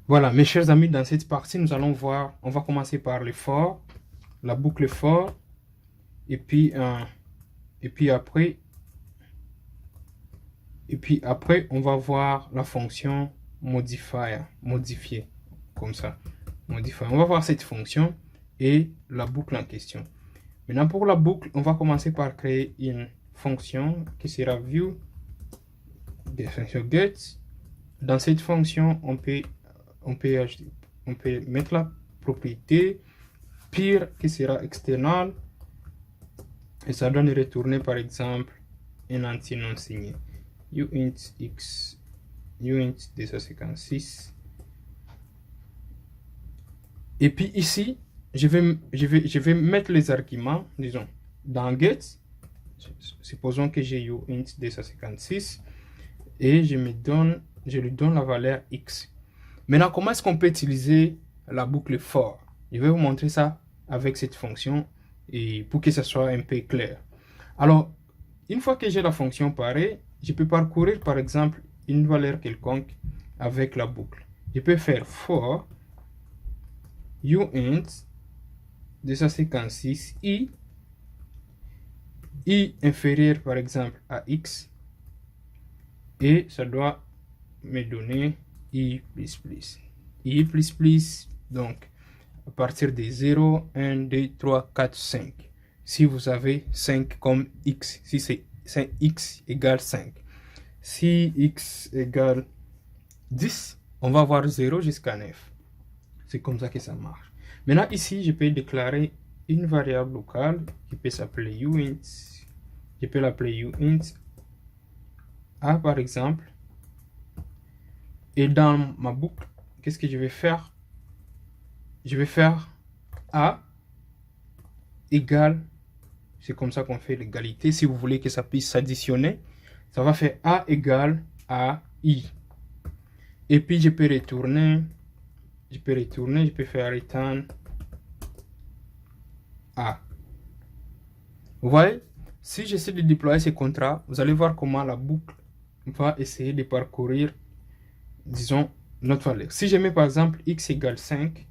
Voilà, mes chers amis, dans cette partie, nous allons voir, on va commencer par le for, la boucle for, et puis, et puis après, on va voir la fonction modifier, modifier, comme ça, modifier. On va voir cette fonction et la boucle en question. Maintenant, pour la boucle, on va commencer par créer une fonction qui sera view, des fonctions get. Dans cette fonction, on peut mettre la propriété pire qui sera external et ça donne retourner par exemple un entier non signé uint x uint 256 et puis ici je vais mettre les arguments, disons dans get, supposons que j'ai uint 256 et je lui donne la valeur x. Maintenant, comment est-ce qu'on peut utiliser la boucle for? Je vais vous montrer ça avec cette fonction et pour que ça soit un peu clair. Alors, une fois que j'ai la fonction pareille, je peux parcourir par exemple une valeur quelconque avec la boucle. Je peux faire for uint 256 i inférieur par exemple à x et ça doit me donner i plus, donc à partir de 0, 1, 2, 3, 4, 5. Si vous avez 5 comme x, si c'est x égale 5. Si x égale 10, on va avoir 0 jusqu'à 9. C'est comme ça que ça marche. Maintenant, ici, je peux déclarer une variable locale qui peut s'appeler uint. Je peux l'appeler uint a par exemple. Et dans ma boucle, qu'est-ce que je vais faire? Je vais faire a égale, c'est comme ça qu'on fait l'égalité. Si vous voulez que ça puisse s'additionner, ça va faire a égale à i. Et puis je peux retourner, je peux faire return a. Vous voyez, si j'essaie de déployer ce contrat, vous allez voir comment la boucle va essayer de parcourir, disons, notre valeur. Si je mets par exemple x égale 5,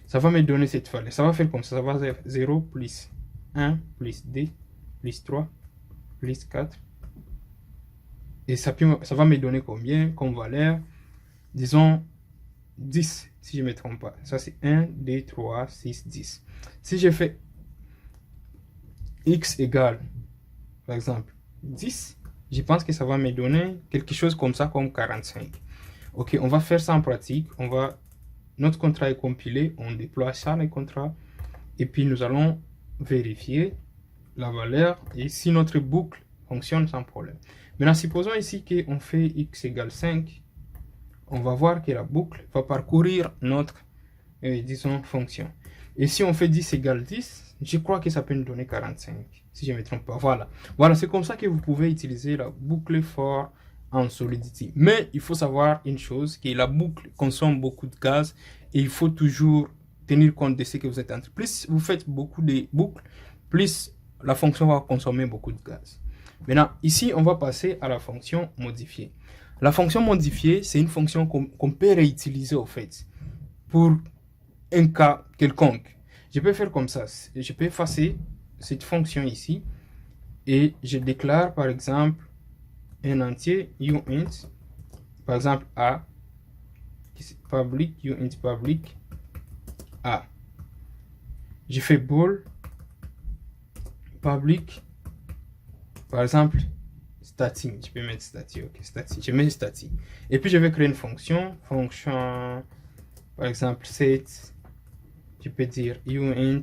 ça va me donner cette valeur. Ça va faire comme ça. Ça va faire 0 plus 1 plus 2 plus 3 plus 4. Et ça va me donner combien comme valeur? Disons 10, si je ne me trompe pas. Ça, c'est 1, 2, 3, 6, 10. Si je fais x égale, par exemple, 10, je pense que ça va me donner quelque chose comme ça, comme 45. Ok, on va faire ça en pratique. Notre contrat est compilé, on déploie ça, les contrats, et puis nous allons vérifier la valeur et si notre boucle fonctionne sans problème. Maintenant, supposons ici qu'on fait x égale 5, on va voir que la boucle va parcourir notre, disons, fonction. Et si on fait 10 égale 10, je crois que ça peut nous donner 45, si je ne me trompe pas. Voilà, c'est comme ça que vous pouvez utiliser la boucle for en Solidity. Mais il faut savoir une chose, que la boucle consomme beaucoup de gaz et il faut toujours tenir compte de ce que vous êtes en train. Plus vous faites beaucoup de boucles, plus la fonction va consommer beaucoup de gaz. Maintenant, ici, on va passer à la fonction modifier. La fonction modifier, c'est une fonction qu'on peut réutiliser au fait pour un cas quelconque. Je peux faire comme ça. Je peux effacer cette fonction ici et je déclare par exemple un entier uint, par exemple a, public, uint public a. Je fais bool public, par exemple stati. Je peux mettre stati, ok, stati. Je mets stati. Et puis je vais créer une fonction, par exemple set. Je peux dire uint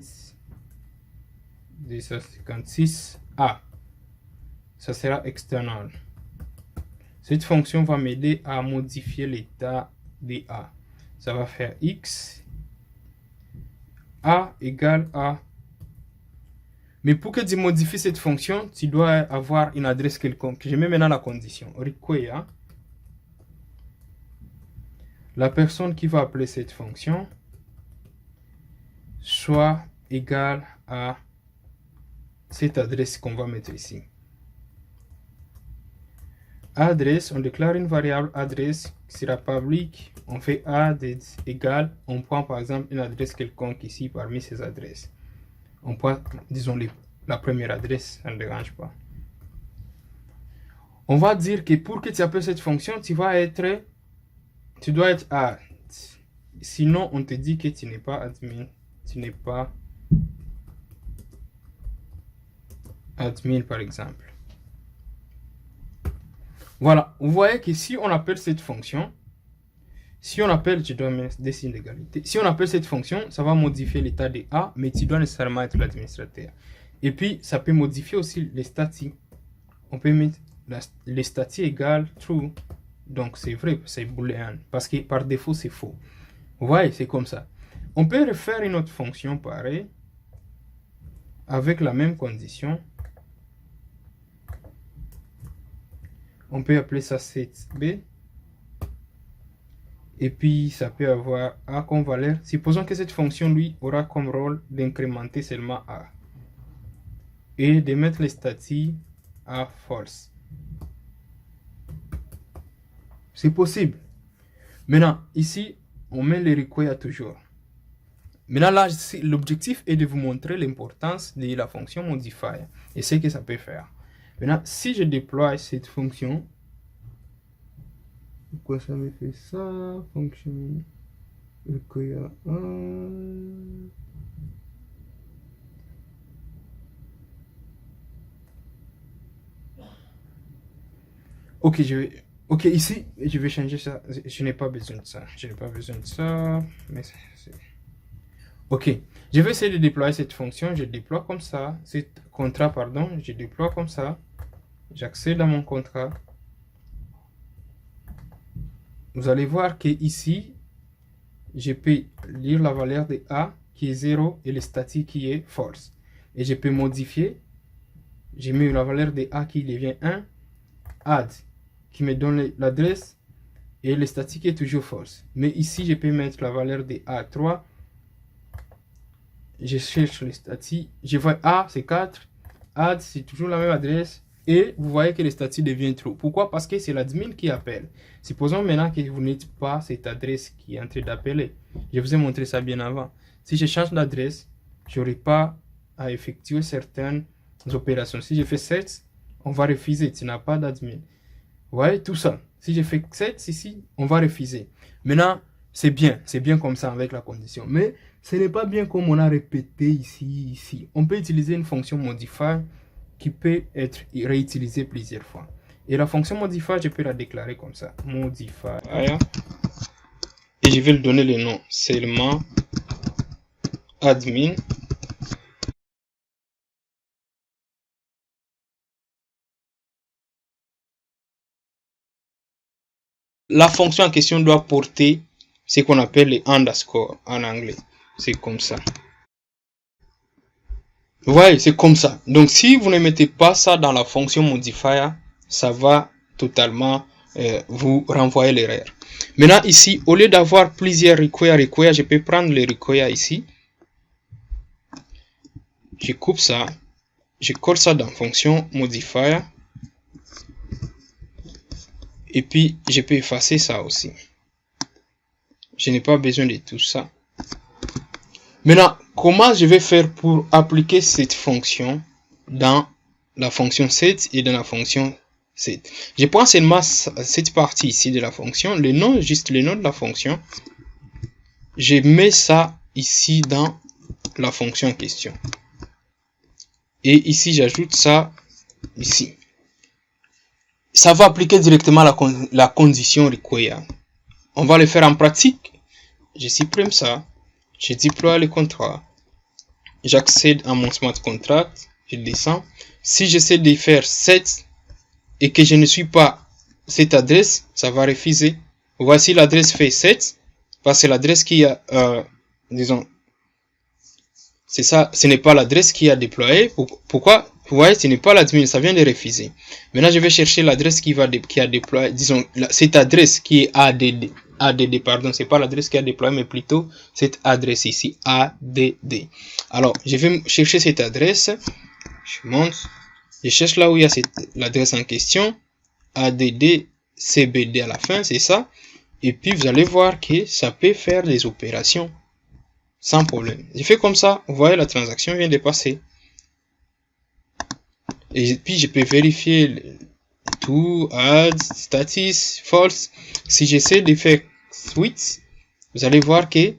256 a. Ça sera external. Cette fonction va m'aider à modifier l'état de A. Ça va faire x A égale A. Mais pour que tu modifies cette fonction, tu dois avoir une adresse quelconque. Je mets maintenant la condition. Require la personne qui va appeler cette fonction soit égale à cette adresse qu'on va mettre ici. adresse, on déclare une variable adresse qui sera publique. On fait add égale, on prend par exemple une adresse quelconque ici parmi ces adresses. On prend, disons, la première adresse, ça ne dérange pas. On va dire que pour que tu appelles cette fonction, tu dois être add. Sinon, on te dit que tu n'es pas admin. Tu n'es pas admin, par exemple. Voilà, vous voyez que si on appelle cette fonction, si on appelle, je dois mettre des signes d'égalité. Si on appelle cette fonction, ça va modifier l'état de A, mais tu dois nécessairement être l'administrateur. Et puis, ça peut modifier aussi les statistiques. On peut mettre les statistiques égales true. Donc, c'est vrai, c'est boolean. Parce que par défaut, c'est faux. Vous voyez, c'est comme ça. On peut refaire une autre fonction pareille, avec la même condition. On peut appeler ça setB. Et puis, ça peut avoir A comme valeur. Supposons que cette fonction, lui, aura comme rôle d'incrémenter seulement A. Et de mettre les statistiques à false. C'est possible. Maintenant, ici, on met les requires toujours. Maintenant, là, l'objectif est de vous montrer l'importance de la fonction modifier et ce que ça peut faire. Maintenant, si je déploie cette fonction, pourquoi ça me fait ça? Fonction require 1. Ok, ici, je vais changer ça. Je n'ai pas besoin de ça. Je n'ai pas besoin de ça. Mais c'est... Ok, je vais essayer de déployer cette fonction. Je déploie comme ça. Cet contrat, pardon. Je déploie comme ça. J'accède à mon contrat. Vous allez voir que ici, je peux lire la valeur de A qui est 0 et le statut qui est false. Et je peux modifier. J'ai mis la valeur de A qui devient 1. Add qui me donne l'adresse et le statut qui est toujours false. Mais ici, je peux mettre la valeur de A3. Je cherche le statut. Je vois A, c'est 4. Add, c'est toujours la même adresse. Et vous voyez que le statut devient true. Pourquoi? Parce que c'est l'admin qui appelle. Supposons maintenant que vous n'êtes pas cette adresse qui est en train d'appeler. Je vous ai montré ça bien avant. Si je change d'adresse, je n'aurai pas à effectuer certaines opérations. Si je fais 7, on va refuser. Tu n'as pas d'admin. Vous voyez tout ça. Si je fais 7 ici, on va refuser. Maintenant, c'est bien comme ça avec la condition. Mais ce n'est pas bien comme on a répété ici. On peut utiliser une fonction modifier qui peut être réutilisée plusieurs fois. Et la fonction modifier, je peux la déclarer comme ça. Modifier. Et je vais lui donner le nom seulement admin. La fonction en question doit porter ce qu'on appelle les underscore en anglais. C'est comme ça. Vous voyez, c'est comme ça. Donc, si vous ne mettez pas ça dans la fonction modifier, ça va totalement vous renvoyer l'erreur. Maintenant, ici, au lieu d'avoir plusieurs requires, je peux prendre les requires ici. Je coupe ça. Je colle ça dans la fonction modifier. Et puis, je peux effacer ça aussi. Je n'ai pas besoin de tout ça. Maintenant, comment je vais faire pour appliquer cette fonction dans la fonction set et dans la fonction set? Je prends seulement cette partie ici de la fonction, le nom, juste le nom de la fonction. Je mets ça ici dans la fonction en question. Et ici, j'ajoute ça ici. Ça va appliquer directement la condition require. On va le faire en pratique. Je supprime ça. Je déploie le contrat. J'accède à mon smart contract. Je descends. Si j'essaie de faire 7 et que je ne suis pas cette adresse, ça va refuser. Voici l'adresse fait 7. Parce que l'adresse qui a, disons, c'est ça, ce n'est pas l'adresse qui a déployé. Pourquoi? Vous voyez, ce n'est pas l'admin, ça vient de refuser. Maintenant, je vais chercher l'adresse qui a déployé, disons, cette adresse qui est ADD, pardon, c'est pas l'adresse qui a déployé, mais plutôt cette adresse ici, ADD. Alors, je vais chercher cette adresse, je monte, je cherche là où il y a l'adresse en question, ADDCBD à la fin, c'est ça. Et puis vous allez voir que ça peut faire des opérations sans problème. J'ai fait comme ça, vous voyez la transaction vient de passer. Et puis je peux vérifier tout, add, status, false. Si j'essaie de faire switch, vous allez voir que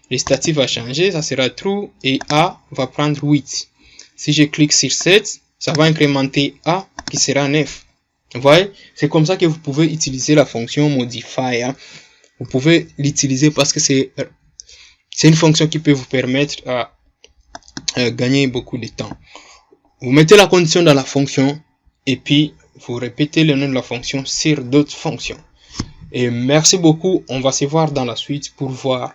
le statut va changer, ça sera true et A va prendre 8. Si je clique sur 7, ça va incrémenter A qui sera 9. Vous voyez, c'est comme ça que vous pouvez utiliser la fonction modify. Vous pouvez l'utiliser parce que c'est une fonction qui peut vous permettre à gagner beaucoup de temps. Vous mettez la condition dans la fonction et puis vous répétez le nom de la fonction sur d'autres fonctions. Et merci beaucoup. On va se voir dans la suite pour voir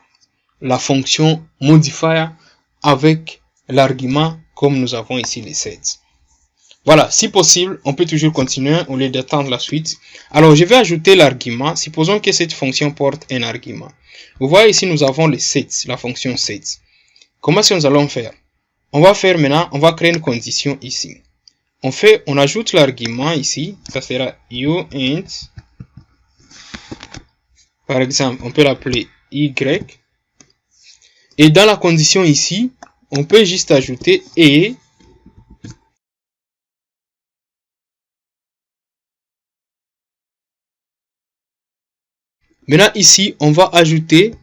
la fonction modifier avec l'argument comme nous avons ici les 7. Voilà, si possible, on peut toujours continuer au lieu d'attendre la suite. Alors, je vais ajouter l'argument. Supposons que cette fonction porte un argument. Vous voyez ici, nous avons les 7, la fonction 7. Comment est-ce que nous allons faire? On va faire maintenant, on va créer une condition ici. On ajoute l'argument ici. Ça sera uint. Par exemple, on peut l'appeler y. Et dans la condition ici, on peut juste ajouter et. Maintenant ici, on va ajouter,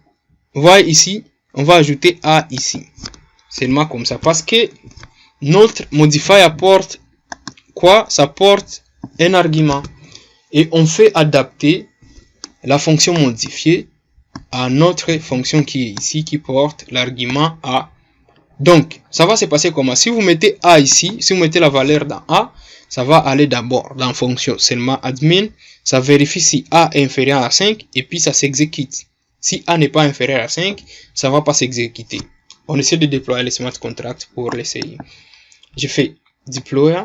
vous voyez ici, on va ajouter A ici. Seulement comme ça. Parce que notre modifier apporte quoi? Ça porte un argument. Et on fait adapter la fonction modifiée à notre fonction qui est ici, qui porte l'argument A. Donc, ça va se passer comment? Si vous mettez A ici, si vous mettez la valeur dans A, ça va aller d'abord dans fonction seulement admin. Ça vérifie si A est inférieur à 5 et puis ça s'exécute. Si A n'est pas inférieur à 5, ça va pas s'exécuter. On essaie de déployer le smart contract pour l'essayer. Je fais deploy.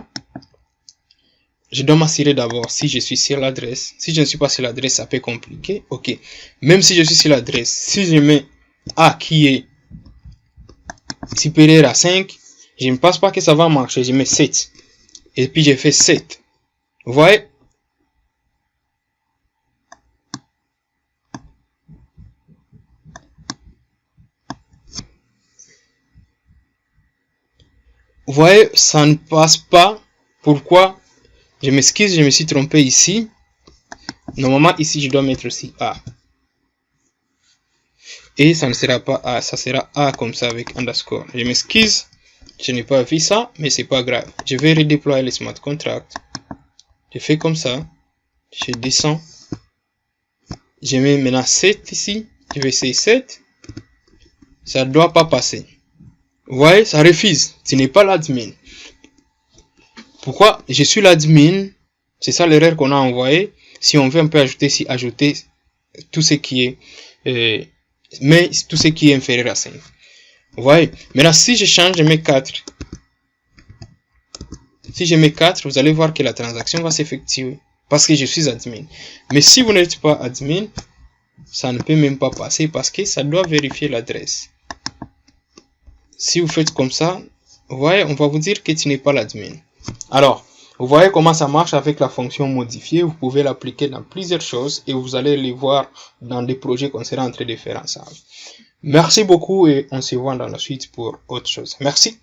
Je dois m'assurer d'abord si je suis sur l'adresse. Si je ne suis pas sur l'adresse, ça peut compliquer. Ok. Même si je suis sur l'adresse, si je mets A qui est supérieur à 5, je ne pense pas que ça va marcher. Je mets 7. Et puis je fais 7. Vous voyez? Vous voyez, ça ne passe pas. Pourquoi? Je m'excuse, je me suis trompé ici. Normalement, ici, je dois mettre aussi A. Et ça ne sera pas A, ça sera A comme ça avec underscore. Je m'excuse, je n'ai pas vu ça, mais c'est pas grave. Je vais redéployer le smart contract. Je fais comme ça. Je descends. Je mets maintenant 7 ici. Je vais essayer 7. Ça ne doit pas passer. Vous voyez, ça refuse. Ce n'est pas l'admin. Pourquoi? Je suis l'admin. C'est ça l'erreur qu'on a envoyé. Si on veut, on peut ajouter ici, ajouter tout ce qui est, mais tout ce qui est inférieur à 5. Vous voyez? Maintenant, si je change, je mets 4. Si je mets 4, vous allez voir que la transaction va s'effectuer. Parce que je suis admin. Mais si vous n'êtes pas admin, ça ne peut même pas passer parce que ça doit vérifier l'adresse. Si vous faites comme ça, vous voyez, on va vous dire que tu n'es pas l'admin. Alors, vous voyez comment ça marche avec la fonction modifiée. Vous pouvez l'appliquer dans plusieurs choses et vous allez les voir dans des projets qu'on sera en train de faire ensemble. Merci beaucoup et on se voit dans la suite pour autre chose. Merci.